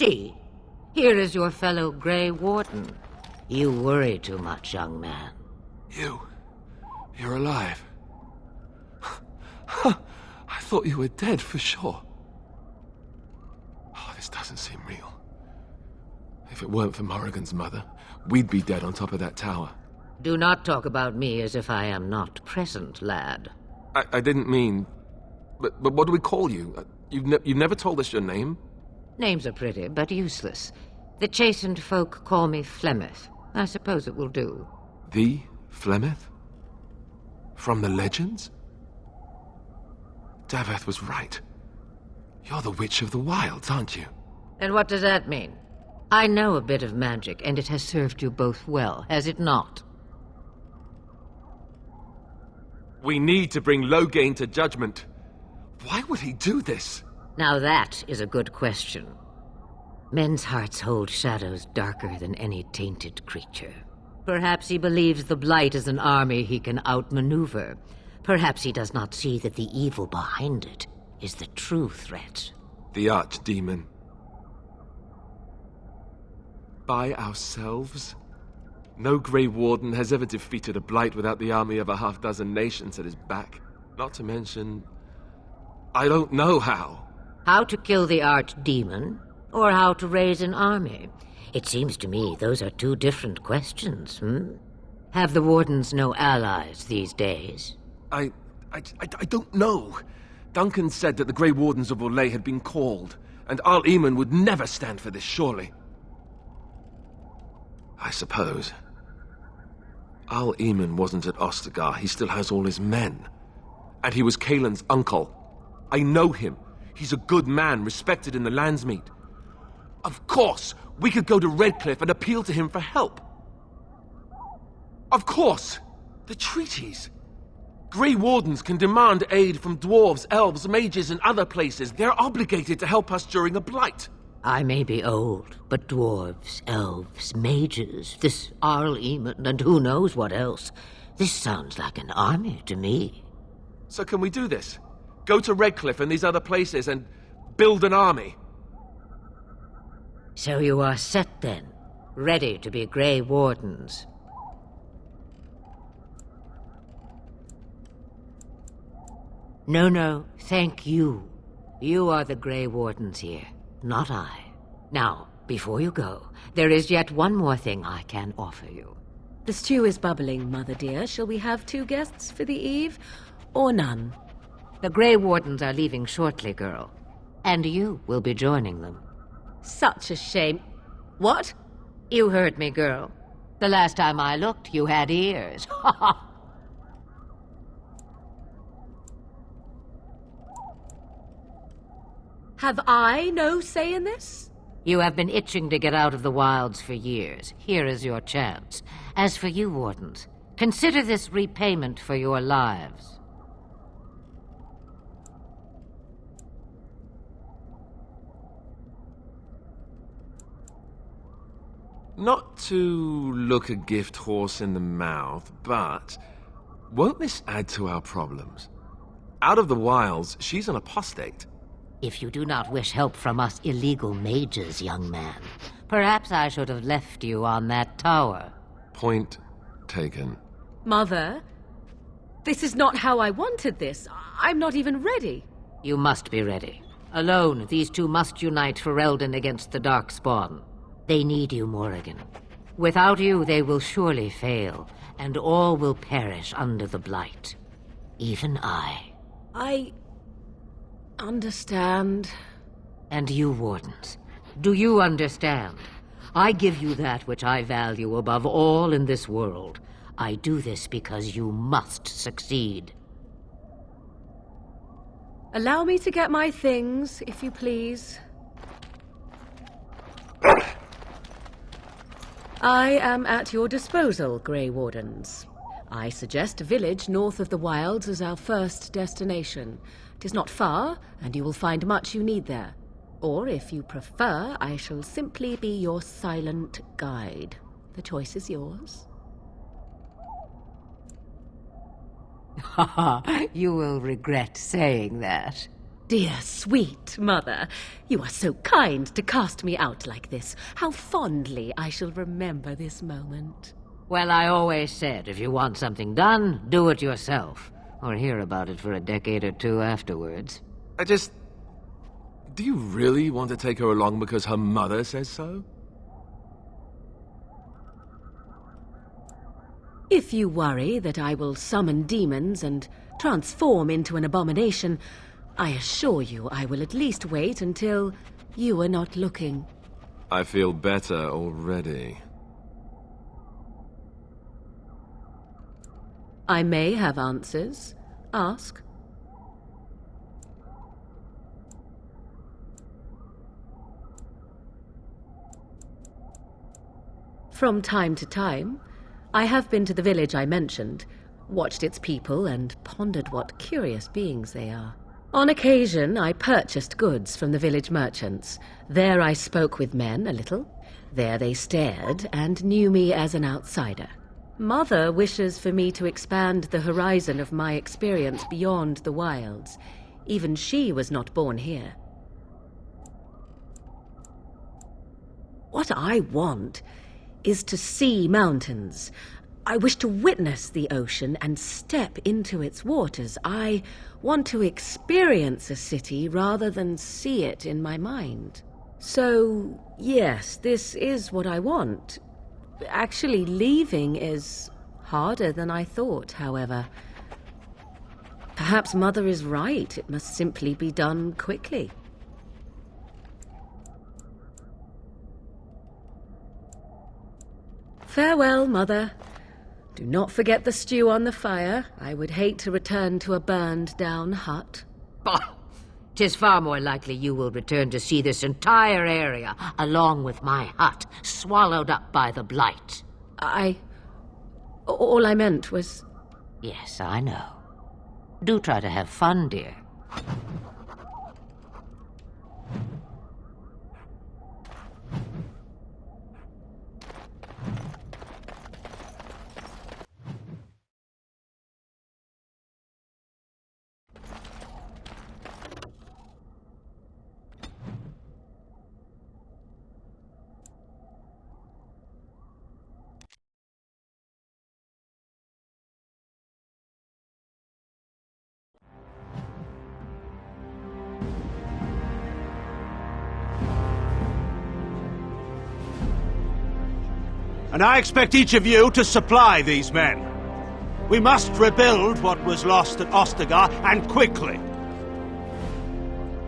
See, here is your fellow Grey Warden. You worry too much, young man. You're alive. I thought you were dead for sure. Oh, this doesn't seem real. If it weren't for Morrigan's mother, we'd be dead on top of that tower. Do not talk about me as if I am not present, lad. I didn't mean... But what do we call you? You've never told us your name? Names are pretty, but useless. The chastened folk call me Flemeth. I suppose it will do. The Flemeth? From the legends? Daveth was right. You're the Witch of the Wilds, aren't you? And what does that mean? I know a bit of magic, and it has served you both well, has it not? We need to bring Loghain to judgment. Why would he do this? Now that is a good question. Men's hearts hold shadows darker than any tainted creature. Perhaps he believes the Blight is an army he can outmaneuver. Perhaps he does not see that the evil behind it is the true threat. The Archdemon. By ourselves? No Grey Warden has ever defeated a Blight without the army of a half-dozen nations at his back. Not to mention... I don't know how. How to kill the Archdemon, or how to raise an army? It seems to me those are two different questions, Have the Wardens no allies these days? I don't know. Duncan said that the Grey Wardens of Orlais had been called, and Archdemon would never stand for this, surely. I suppose. Archdemon wasn't at Ostagar. He still has all his men. And he was Kaelin's uncle. I know him. He's a good man, respected in the Landsmeet. Of course, we could go to Redcliffe and appeal to him for help. Of course! The treaties! Grey Wardens can demand aid from dwarves, elves, mages, and other places. They're obligated to help us during a blight. I may be old, but dwarves, elves, mages, this Archdemon, and who knows what else. This sounds like an army to me. So can we do this? Go to Redcliffe and these other places and build an army? So you are set then, ready to be Grey Wardens. No, thank you. You are the Grey Wardens here, not I. Now, before you go, there is yet one more thing I can offer you. The stew is bubbling, Mother dear. Shall we have 2 guests for the eve, or none? The Grey Wardens are leaving shortly, girl. And you will be joining them. Such a shame. What? You heard me, girl. The last time I looked, you had ears. Ha ha! Have I no say in this? You have been itching to get out of the wilds for years. Here is your chance. As for you, Wardens, consider this repayment for your lives. Not to look a gift horse in the mouth, but won't this add to our problems? Out of the wilds, she's an apostate. If you do not wish help from us illegal mages, young man, perhaps I should have left you on that tower. Point taken. Mother, this is not how I wanted this. I'm not even ready. You must be ready. Alone, these two must unite for Eldon against the Darkspawn. They need you, Morrigan. Without you, they will surely fail, and all will perish under the Blight. Even I. I understand. And you, Wardens, do you understand? I give you that which I value above all in this world. I do this because you must succeed. Allow me to get my things, if you please. I am at your disposal, Grey Wardens. I suggest a village north of the wilds as our first destination. It is not far, and you will find much you need there. Or, if you prefer, I shall simply be your silent guide. The choice is yours. Ha! You will regret saying that. dear, sweet mother. You are so kind to cast me out like this. How fondly I shall remember this moment. Well, I always said, if you want something done, do it yourself. Or hear about it for a decade or two afterwards. Do you really want to take her along because her mother says so? If you worry that I will summon demons and transform into an abomination, I assure you I will at least wait until you are not looking. I feel better already. I may have answers. Ask. From time to time, I have been to the village I mentioned, watched its people, and pondered what curious beings they are. On occasion, I purchased goods from the village merchants. There I spoke with men a little. There they stared and knew me as an outsider. Mother wishes for me to expand the horizon of my experience beyond the wilds. Even she was not born here. What I want is to see mountains. I wish to witness the ocean and step into its waters. I want to experience a city rather than see it in my mind. So, yes, this is what I want. Actually, leaving is harder than I thought, however. Perhaps Mother is right. It must simply be done quickly. Farewell, Mother. Do not forget the stew on the fire. I would hate to return to a burned-down hut. Bah! 'Tis far more likely you will return to see this entire area, along with my hut, swallowed up by the blight. All I meant was... Yes, I know. Do try to have fun, dear. And I expect each of you to supply these men. We must rebuild what was lost at Ostagar, and quickly.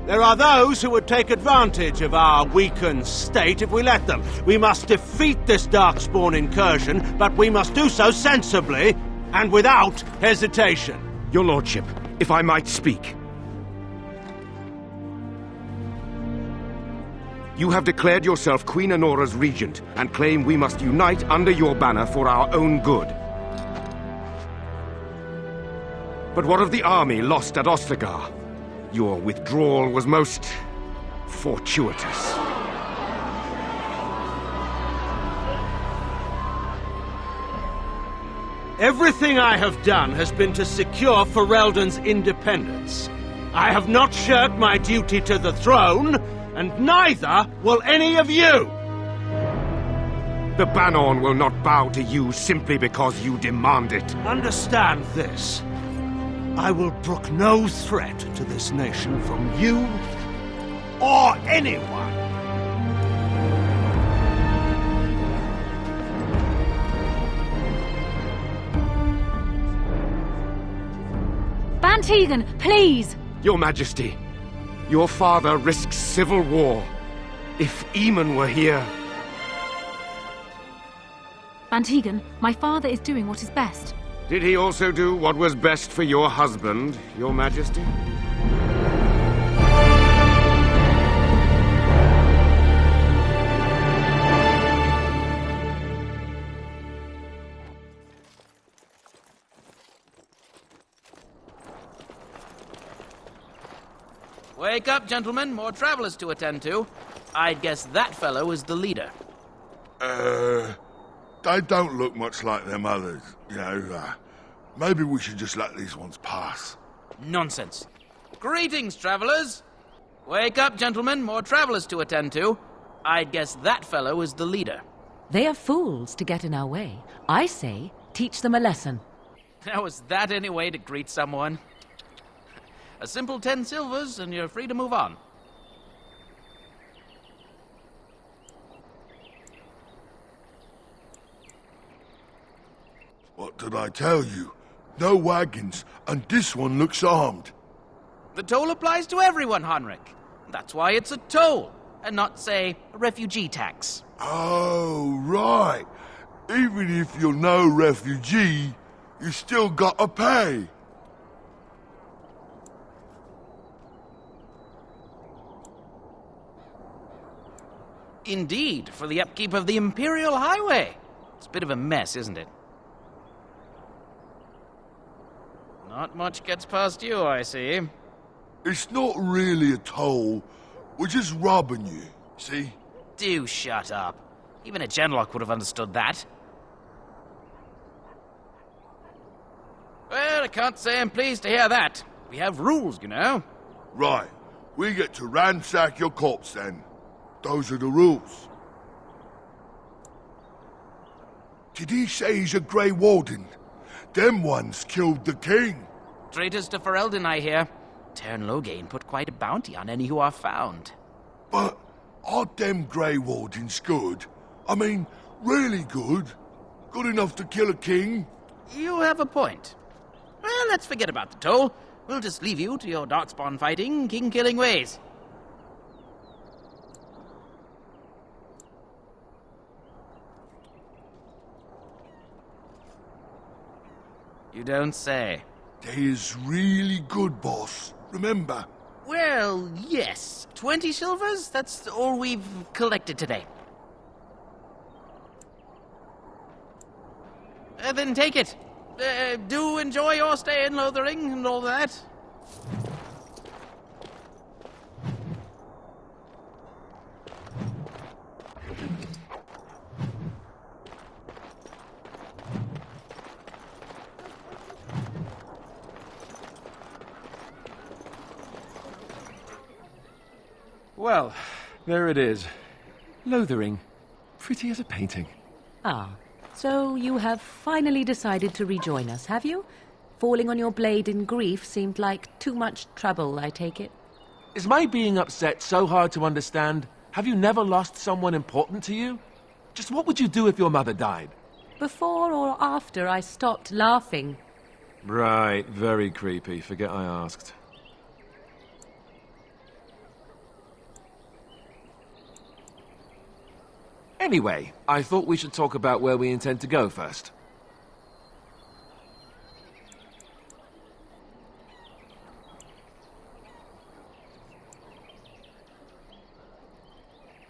There are those who would take advantage of our weakened state if we let them. We must defeat this Darkspawn incursion, but we must do so sensibly and without hesitation. Your Lordship, if I might speak. You have declared yourself Queen Honora's regent, and claim we must unite under your banner for our own good. But what of the army lost at Ostagar? Your withdrawal was most fortuitous. Everything I have done has been to secure Ferelden's independence. I have not shirked my duty to the throne, and neither will any of you! The Banon will not bow to you simply because you demand it. Understand this. I will brook no threat to this nation from you or anyone. Van Tegan, please! Your Majesty, your father risks civil war. If Eamon were here... Van Tegan, my father is doing what is best. Did he also do what was best for your husband, Your Majesty? Wake up, gentlemen. More travelers to attend to. I'd guess that fellow is the leader. They don't look much like them others, you know. Maybe we should just let these ones pass. Nonsense. Greetings, travelers. Wake up, gentlemen. More travelers to attend to. I'd guess that fellow is the leader. They are fools to get in our way. I say, teach them a lesson. Now, is that any way to greet someone? A simple 10 silvers, and you're free to move on. What did I tell you? No wagons, and this one looks armed. The toll applies to everyone, Heinrich. That's why it's a toll, and not, say, a refugee tax. Oh, right. Even if you're no refugee, you still gotta pay. Indeed, for the upkeep of the Imperial Highway. It's a bit of a mess, isn't it? Not much gets past you, I see. It's not really a toll. We're just robbing you, see? Do shut up. Even a genlock would have understood that. Well, I can't say I'm pleased to hear that. We have rules, you know. Right. We get to ransack your corpse then. Those are the rules. Did he say he's a Grey Warden? Them ones killed the king. Traitors to Ferelden, I hear. Tern Loghain put quite a bounty on any who are found. But are them Grey Wardens good? I mean, really good? Good enough to kill a king? You have a point. Well, let's forget about the toll. We'll just leave you to your Darkspawn fighting, king-killing ways. You don't say. They is really good, boss. Remember? Well, yes. 20 silvers? That's all we've collected today. Then take it. Do enjoy your stay in Lothering and all that. Well, there it is. Lothering. Pretty as a painting. Ah, so you have finally decided to rejoin us, have you? Falling on your blade in grief seemed like too much trouble, I take it. Is my being upset so hard to understand? Have you never lost someone important to you? Just what would you do if your mother died? Before or after I stopped laughing. Right, very creepy. Forget I asked. Anyway, I thought we should talk about where we intend to go first.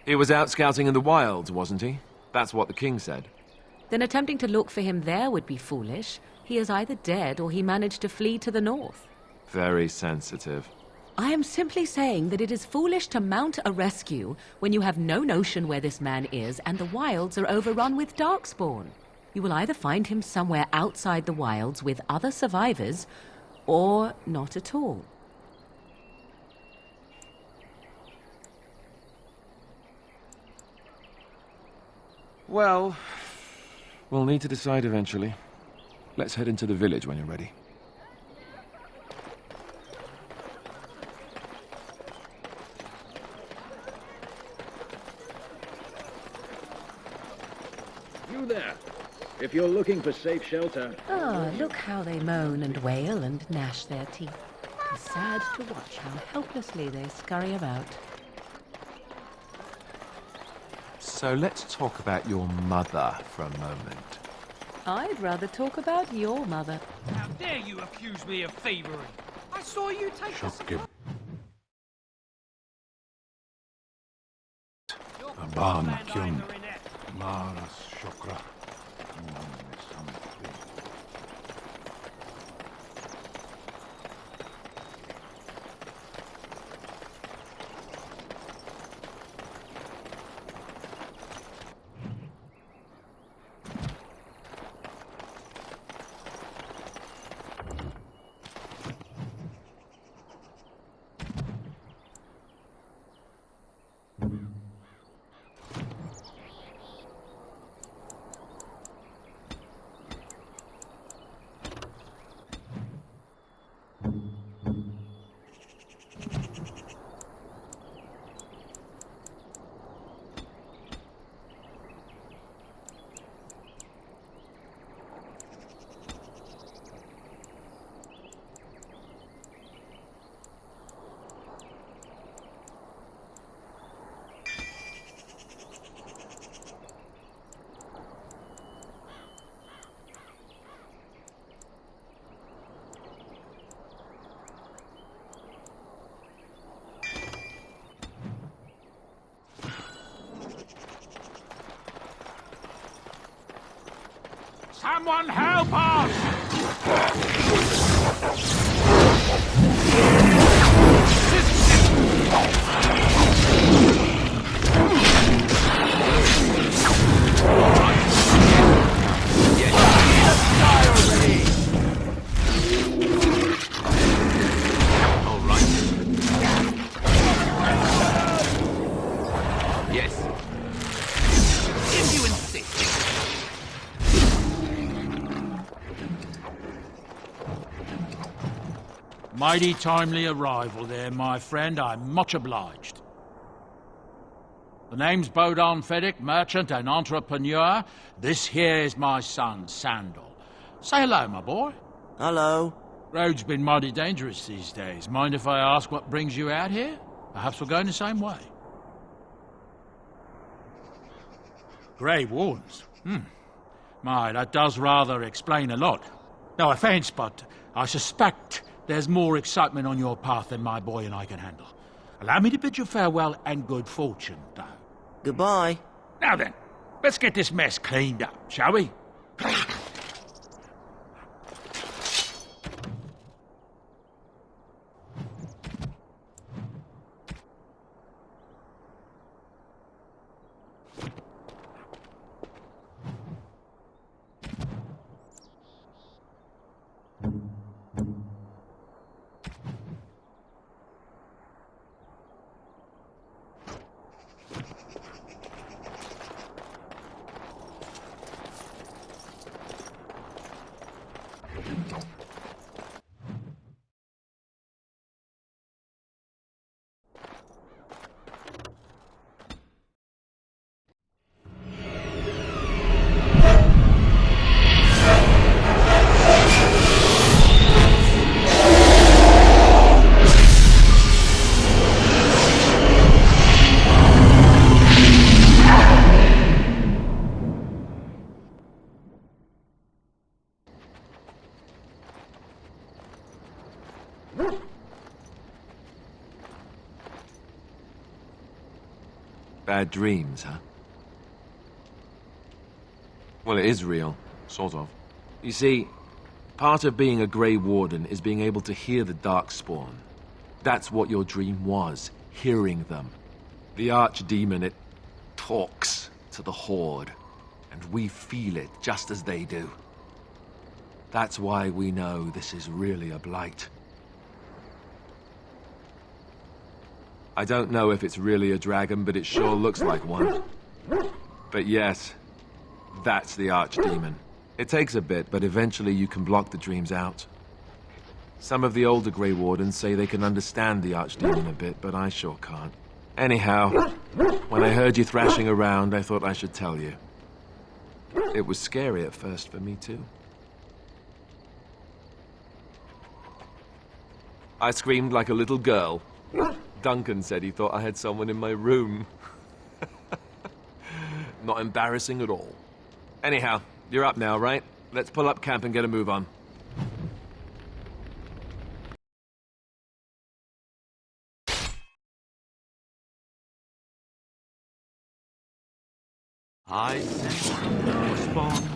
He was out scouting in the wilds, wasn't he? That's what the king said. Then attempting to look for him there would be foolish. He is either dead or he managed to flee to the north. Very sensitive. I am simply saying that it is foolish to mount a rescue when you have no notion where this man is and the wilds are overrun with Darkspawn. You will either find him somewhere outside the wilds with other survivors, or not at all. Well, we'll need to decide eventually. Let's head into the village when you're ready. You there. If you're looking for safe shelter... Ah, look how they moan and wail and gnash their teeth. It's sad to watch how helplessly they scurry about. So let's talk about your mother for a moment. I'd rather talk about your mother. How dare you accuse me of thievery? I saw you take the cigar. Someone help us! Mighty timely arrival there, my friend. I'm much obliged. The name's Bodon Feddick, merchant and entrepreneur. This here is my son, Sandal. Say hello, my boy. Hello. Road's been mighty dangerous these days. Mind if I ask what brings you out here? Perhaps we're going the same way. Grey Wardens. My, that does rather explain a lot. No offense, but I suspect there's more excitement on your path than my boy and I can handle. Allow me to bid you farewell and good fortune, though. Goodbye. Now then, let's get this mess cleaned up, shall we? Bad dreams, huh? Well, it is real, sort of. You see, part of being a Grey Warden is being able to hear the Darkspawn. That's what your dream was, hearing them. The Archdemon, it talks to the Horde, and we feel it just as they do. That's why we know this is really a blight. I don't know if it's really a dragon, but it sure looks like one. But yes, that's the Archdemon. It takes a bit, but eventually you can block the dreams out. Some of the older Grey Wardens say they can understand the Archdemon a bit, but I sure can't. Anyhow, when I heard you thrashing around, I thought I should tell you. It was scary at first for me, too. I screamed like a little girl. Duncan said he thought I had someone in my room. Not embarrassing at all. Anyhow, you're up now, right? Let's pull up camp and get a move on. I sense Darkspawn.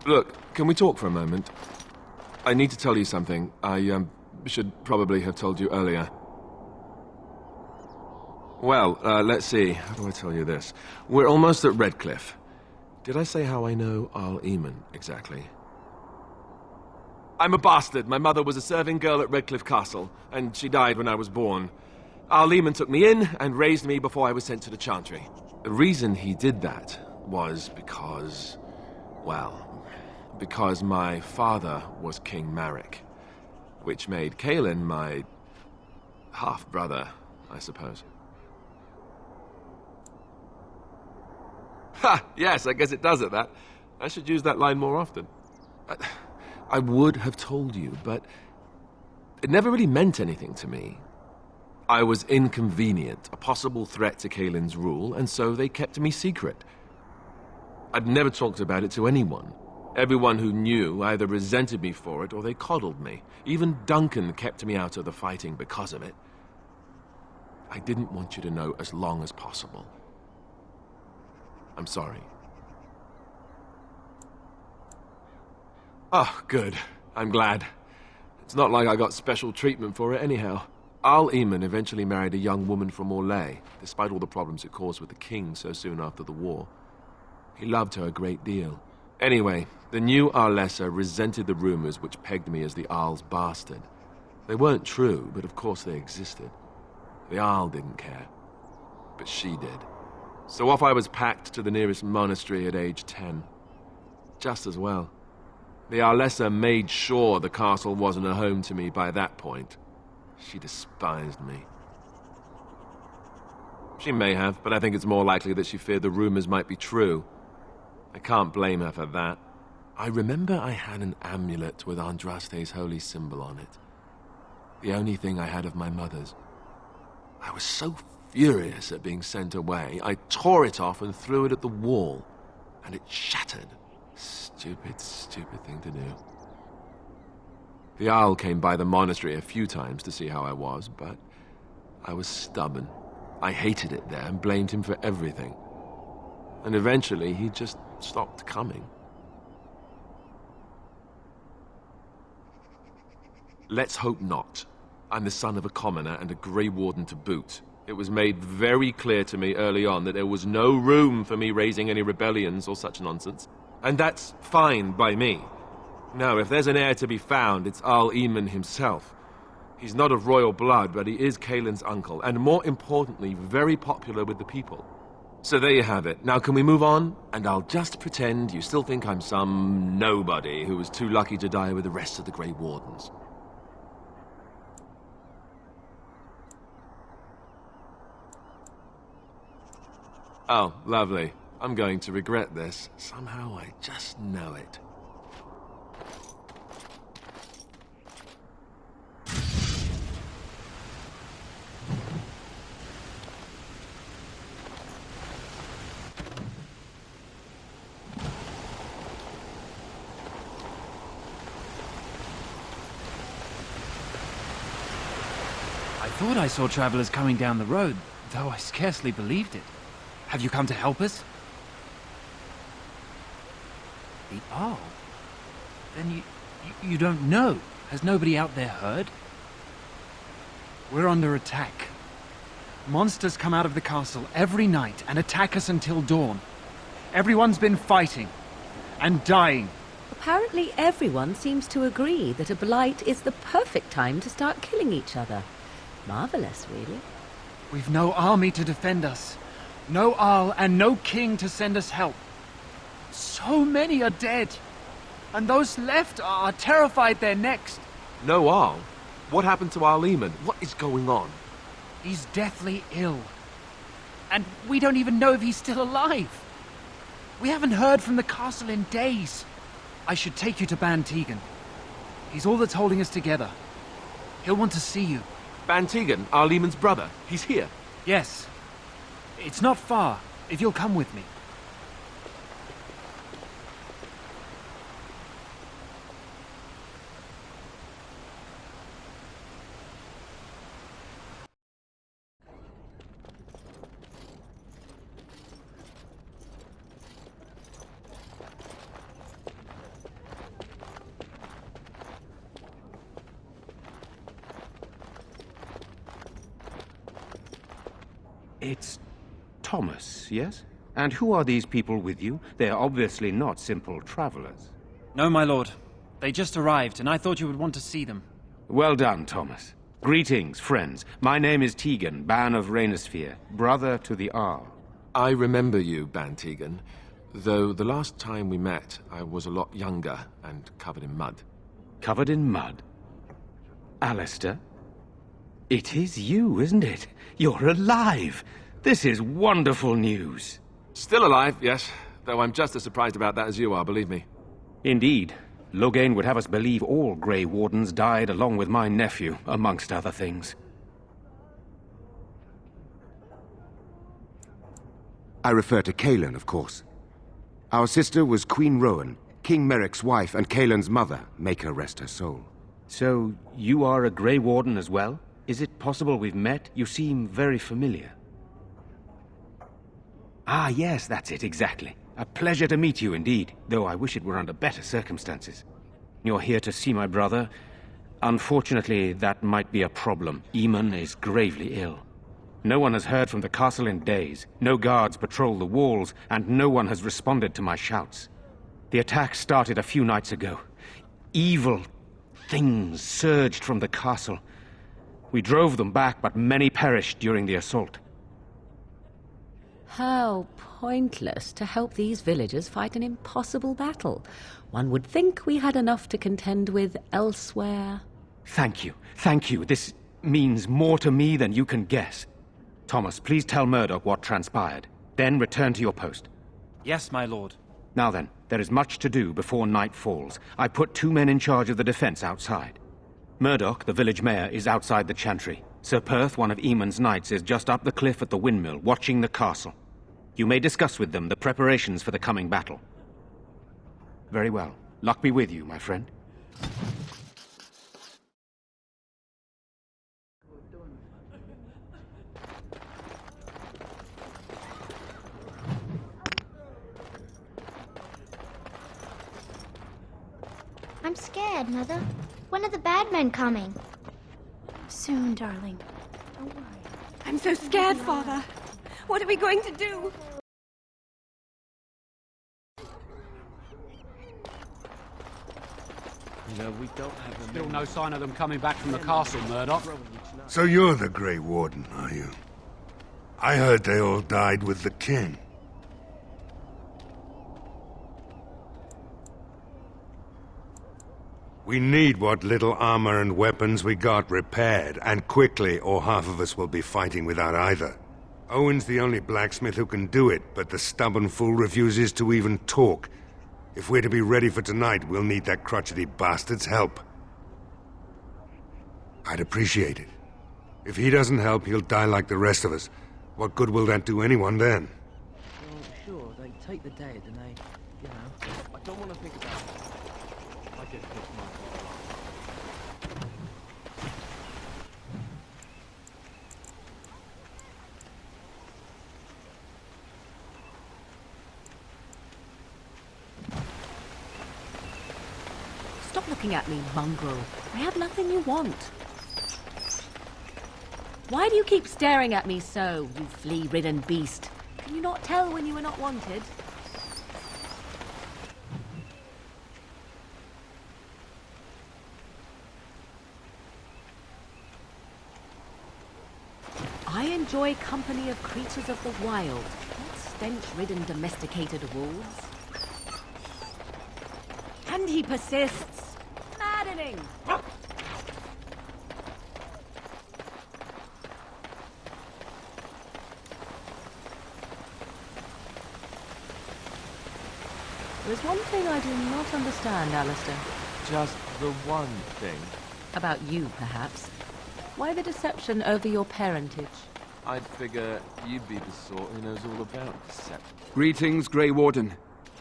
Look, can we talk for a moment? I need to tell you something. I, should probably have told you earlier. Well, let's see. How do I tell you this? We're almost at Redcliffe. Did I say how I know Al Eamon, exactly? I'm a bastard. My mother was a serving girl at Redcliffe Castle, and she died when I was born. Archdemon took me in and raised me before I was sent to the Chantry. The reason he did that was because, well, because my father was King Marek, which made Kalen my half-brother, I suppose. Ha! Yes, I guess it does at that. I should use that line more often. I would have told you, but it never really meant anything to me. I was inconvenient, a possible threat to Kalen's rule, and so they kept me secret. I'd never talked about it to anyone. Everyone who knew either resented me for it or they coddled me. Even Duncan kept me out of the fighting because of it. I didn't want you to know as long as possible. I'm sorry. Oh, good. I'm glad. It's not like I got special treatment for it anyhow. Archdemon eventually married a young woman from Orlais, despite all the problems it caused with the king so soon after the war. He loved her a great deal. Anyway, the new Arlessa resented the rumors which pegged me as the Arl's bastard. They weren't true, but of course they existed. The Arl didn't care, but she did. So off I was packed to the nearest monastery at age 10. Just as well. The Arlessa made sure the castle wasn't a home to me by that point. She despised me. She may have, but I think it's more likely that she feared the rumors might be true. I can't blame her for that. I remember I had an amulet with Andraste's holy symbol on it. The only thing I had of my mother's. I was so furious at being sent away, I tore it off and threw it at the wall, and it shattered. Stupid, stupid thing to do. The Owl came by the monastery a few times to see how I was, but I was stubborn. I hated it there and blamed him for everything. And eventually, he just stopped coming. Let's hope not. I'm the son of a commoner and a Grey Warden to boot. It was made very clear to me early on that there was no room for me raising any rebellions or such nonsense. And that's fine by me. No, if there's an heir to be found, it's Archdemon himself. He's not of royal blood, but he is Kalen's uncle, and more importantly, very popular with the people. So there you have it. Now can we move on? And I'll just pretend you still think I'm some nobody who was too lucky to die with the rest of the Grey Wardens. Oh, lovely. I'm going to regret this. Somehow I just know it. I thought I saw travelers coming down the road, though I scarcely believed it. Have you come to help us? The Arl? Then you don't know? Has nobody out there heard? We're under attack. Monsters come out of the castle every night and attack us until dawn. Everyone's been fighting and dying. Apparently everyone seems to agree that a blight is the perfect time to start killing each other. Marvelous, really. We've no army to defend us. No Arl and no king to send us help. So many are dead. And those left are terrified they're next. No Arl? What happened to Archdemon? What is going on? He's deathly ill. And we don't even know if he's still alive. We haven't heard from the castle in days. I should take you to Ban Tegan. He's all that's holding us together. He'll want to see you. Ban Tegan, Archdemons brother. He's here. Yes. It's not far, if you'll come with me. It's Thomas, yes? And who are these people with you? They're obviously not simple travelers. No, my lord. They just arrived, and I thought you would want to see them. Well done, Thomas. Greetings, friends. My name is Tegan, Ban of Rainersphere, brother to the Arl. I remember you, Ban Tegan, though the last time we met, I was a lot younger and covered in mud. Covered in mud? Alistair? It is you, isn't it? You're alive! This is wonderful news. Still alive, yes, though I'm just as surprised about that as you are, believe me. Indeed. Loghain would have us believe all Grey Wardens died along with my nephew, amongst other things. I refer to Cailan, of course. Our sister was Queen Rowan, King Merrick's wife and Cailan's mother. Make her rest her soul. So, you are a Grey Warden as well? Is it possible we've met? You seem very familiar. Ah, yes, that's it, exactly. A pleasure to meet you indeed, though I wish it were under better circumstances. You're here to see my brother. Unfortunately, that might be a problem. Eamon is gravely ill. No one has heard from the castle in days. No guards patrol the walls, and no one has responded to my shouts. The attack started a few nights ago. Evil things surged from the castle. We drove them back, but many perished during the assault. How pointless to help these villagers fight an impossible battle. One would think we had enough to contend with elsewhere. Thank you. Thank you. This means more to me than you can guess. Thomas, please tell Murdoch what transpired. Then return to your post. Yes, my lord. Now then, there is much to do before night falls. I put 2 men in charge of the defense outside. Murdoch, the village mayor, is outside the chantry. Sir Perth, one of Eamon's knights, is just up the cliff at the windmill, watching the castle. You may discuss with them the preparations for the coming battle. Very well. Luck be with you, my friend. I'm scared, Mother. When are the bad men coming? Soon, darling. Don't worry. I'm so scared, Father. What are we going to do? No, we don't have them. Still no sign of them coming back from the castle, Murdoch. So you're the Grey Warden, are you? I heard they all died with the king. We need what little armor and weapons we got repaired, and quickly, or half of us will be fighting without either. Owen's the only blacksmith who can do it, but the stubborn fool refuses to even talk. If we're to be ready for tonight, we'll need that crotchety bastard's help. I'd appreciate it. If he doesn't help, he'll die like the rest of us. What good will that do anyone then? Well, sure, they take the dead and they, you know... I don't want to think about it. I just picked my... Stop looking at me, mongrel. I have nothing you want. Why do you keep staring at me so, you flea-ridden beast? Can you not tell when you are not wanted? I enjoy company of creatures of the wild, not stench-ridden domesticated wolves. And he persists. Maddening! There's one thing I do not understand, Alistair. Just the one thing. About you, perhaps. Why the deception over your parentage? I'd figure you'd be the sort who knows all about deception. Greetings, Grey Warden.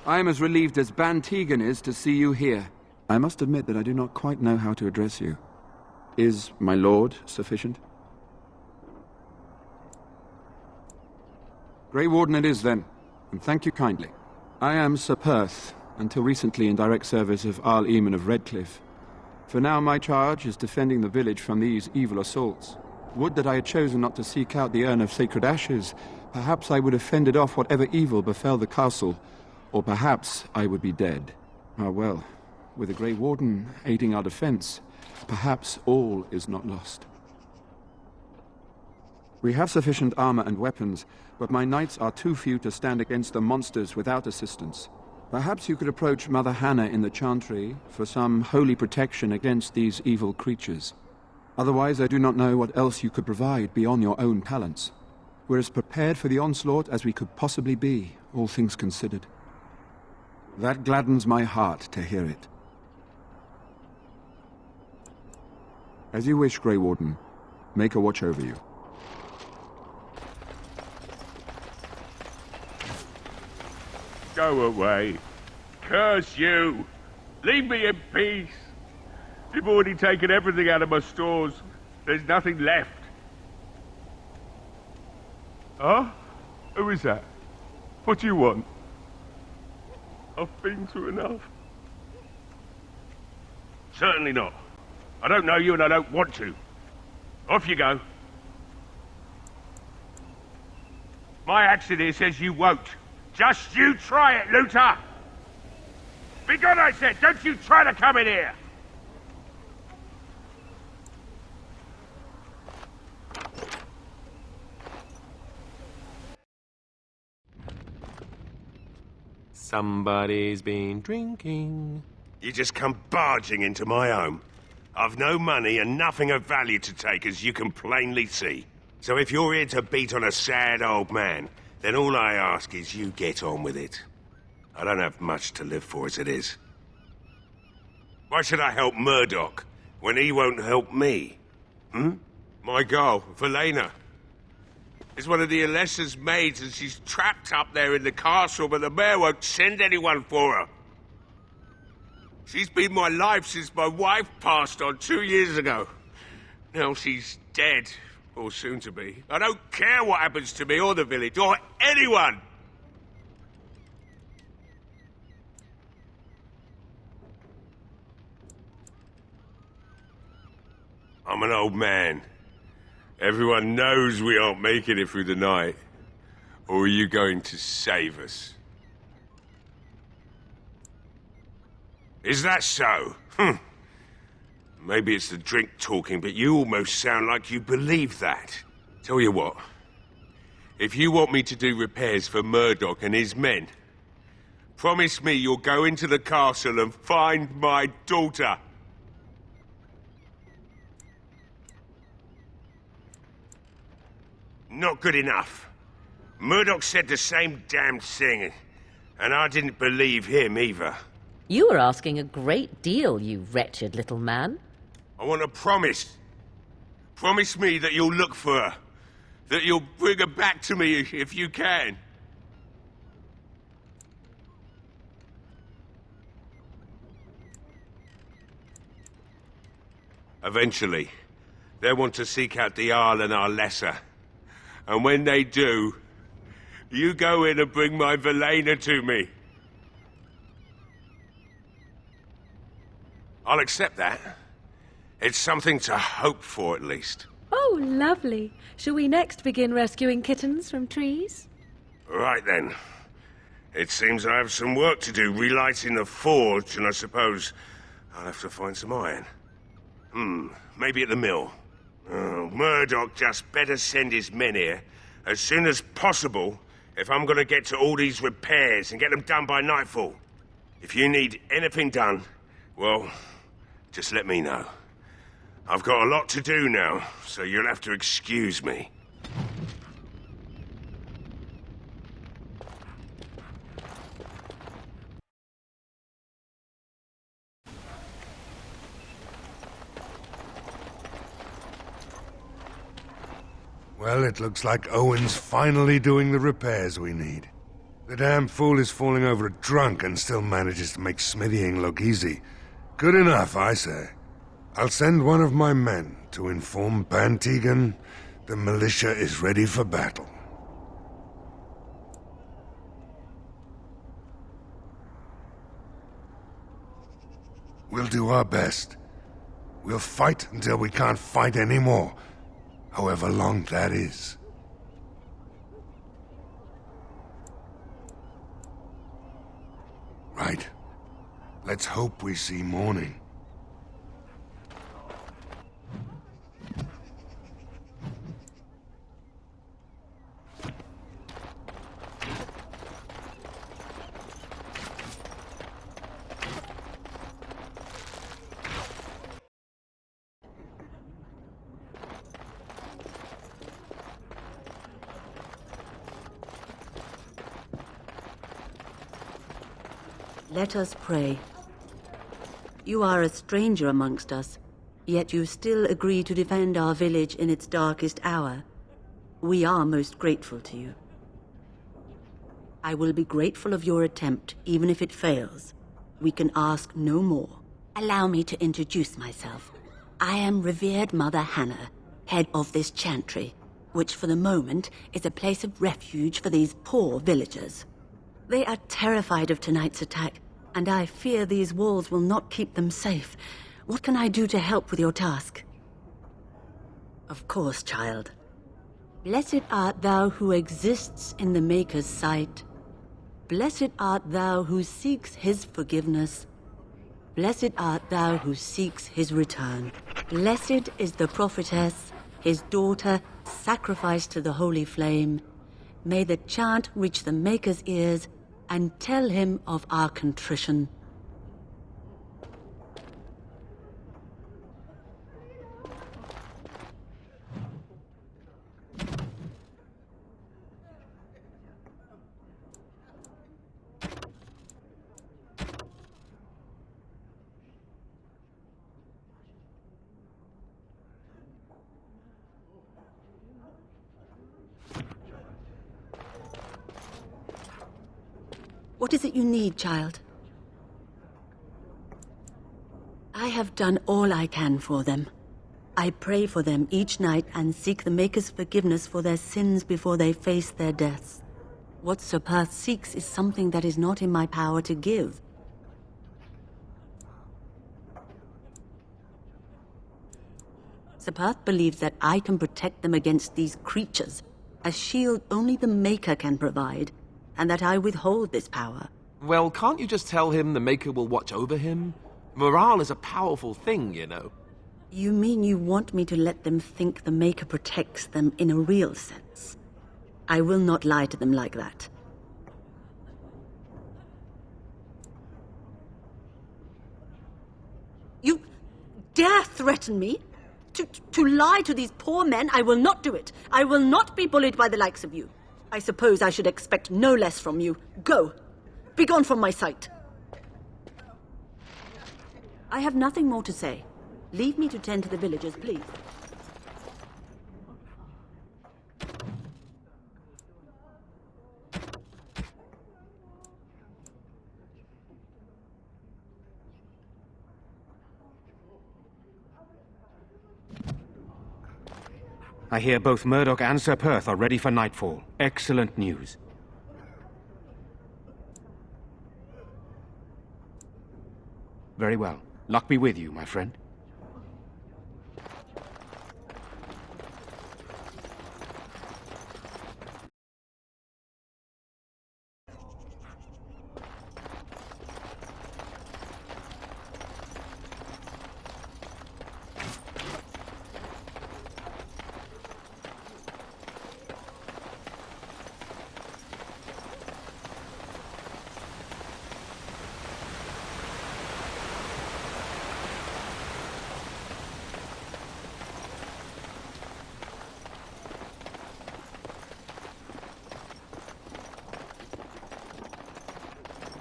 I am as relieved as Ban Tegan is to see you here. I must admit that I do not quite know how to address you. Is my lord sufficient? Grey Warden it is, then, and thank you kindly. I am Sir Perth, until recently in direct service of Arl Eamon of Redcliffe. For now my charge is defending the village from these evil assaults. Would that I had chosen not to seek out the urn of sacred ashes. Perhaps I would have fended off whatever evil befell the castle, or perhaps I would be dead. Ah well, with the Grey Warden aiding our defense, perhaps all is not lost. We have sufficient armor and weapons, but my knights are too few to stand against the monsters without assistance. Perhaps you could approach Mother Hannah in the Chantry for some holy protection against these evil creatures. Otherwise, I do not know what else you could provide beyond your own talents. We're as prepared for the onslaught as we could possibly be, all things considered. That gladdens my heart to hear it. As you wish, Grey Warden. Make a watch over you. Go away. Curse you! Leave me in peace! You've already taken everything out of my stores. There's nothing left. Huh? Who is that? What do you want? I've been through enough. Certainly not. I don't know you and I don't want to. Off you go. My axe in here says you won't. Just you try it, looter! Begone, I said! Don't you try to come in here! Somebody's been drinking. You just come barging into my home. I've no money and nothing of value to take, as you can plainly see. So if you're here to beat on a sad old man, then all I ask is you get on with it. I don't have much to live for as it is. Why should I help Murdoch when he won't help me? My girl, Velena, is one of the Alessa's maids, and she's trapped up there in the castle, but the mayor won't send anyone for her. She's been my life since my wife passed on 2 years ago. Now she's dead, or soon to be. I don't care what happens to me or the village, or anyone! I'm an old man. Everyone knows we aren't making it through the night. Or are you going to save us? Is that so? Maybe it's the drink talking, but you almost sound like you believe that. Tell you what. If you want me to do repairs for Murdoch and his men, promise me you'll go into the castle and find my daughter. Not good enough. Murdoch said the same damn thing, and I didn't believe him either. You are asking a great deal, you wretched little man. I want a promise. Promise me that you'll look for her. That you'll bring her back to me if you can. Eventually, they'll want to seek out the Arl and Arlessa. And when they do, you go in and bring my Velena to me. I'll accept that. It's something to hope for, at least. Oh, lovely. Shall we next begin rescuing kittens from trees? Right then. It seems I have some work to do relighting the forge, and I suppose I'll have to find some iron. Maybe at the mill. Oh, Murdoch just better send his men here as soon as possible if I'm gonna get to all these repairs and get them done by nightfall. If you need anything done, well, just let me know. I've got a lot to do now, so you'll have to excuse me. Well, it looks like Owen's finally doing the repairs we need. The damn fool is falling over drunk and still manages to make smithying look easy. Good enough, I say. I'll send one of my men to inform Bantegan the militia is ready for battle. We'll do our best. We'll fight until we can't fight anymore, however long that is. Right. Let's hope we see morning. Let us pray. You are a stranger amongst us, yet you still agree to defend our village in its darkest hour. We are most grateful to you. I will be grateful of your attempt, even if it fails. We can ask no more. Allow me to introduce myself. I am revered Mother Hannah, head of this chantry, which for the moment is a place of refuge for these poor villagers. They are terrified of tonight's attack, and I fear these walls will not keep them safe. What can I do to help with your task? Of course, child. Blessed art thou who exists in the Maker's sight. Blessed art thou who seeks his forgiveness. Blessed art thou who seeks his return. Blessed is the prophetess, his daughter, sacrificed to the holy flame. May the chant reach the Maker's ears and tell him of our contrition. What is it you need, child? I have done all I can for them. I pray for them each night and seek the Maker's forgiveness for their sins before they face their deaths. What Sir Perth seeks is something that is not in my power to give. Sir Perth believes that I can protect them against these creatures, a shield only the Maker can provide, and that I withhold this power. Well, can't you just tell him the Maker will watch over him? Morale is a powerful thing, you know. You mean you want me to let them think the Maker protects them in a real sense? I will not lie to them like that. You dare threaten me? To lie to these poor men? I will not do it. I will not be bullied by the likes of you. I suppose I should expect no less from you. Go! Begone from my sight! I have nothing more to say. Leave me to tend to the villagers, please. I hear both Murdoch and Sir Perth are ready for nightfall. Excellent news. Very well. Luck be with you, my friend.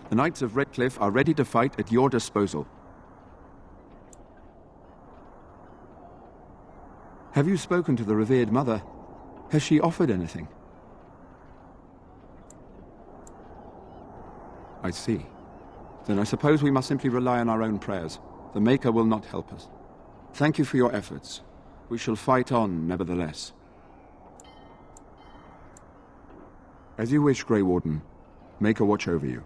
The Knights of Redcliffe are ready to fight at your disposal. Have you spoken to the revered mother? Has she offered anything? I see. Then I suppose we must simply rely on our own prayers. The Maker will not help us. Thank you for your efforts. We shall fight on, nevertheless. As you wish, Grey Warden. Maker watch over you.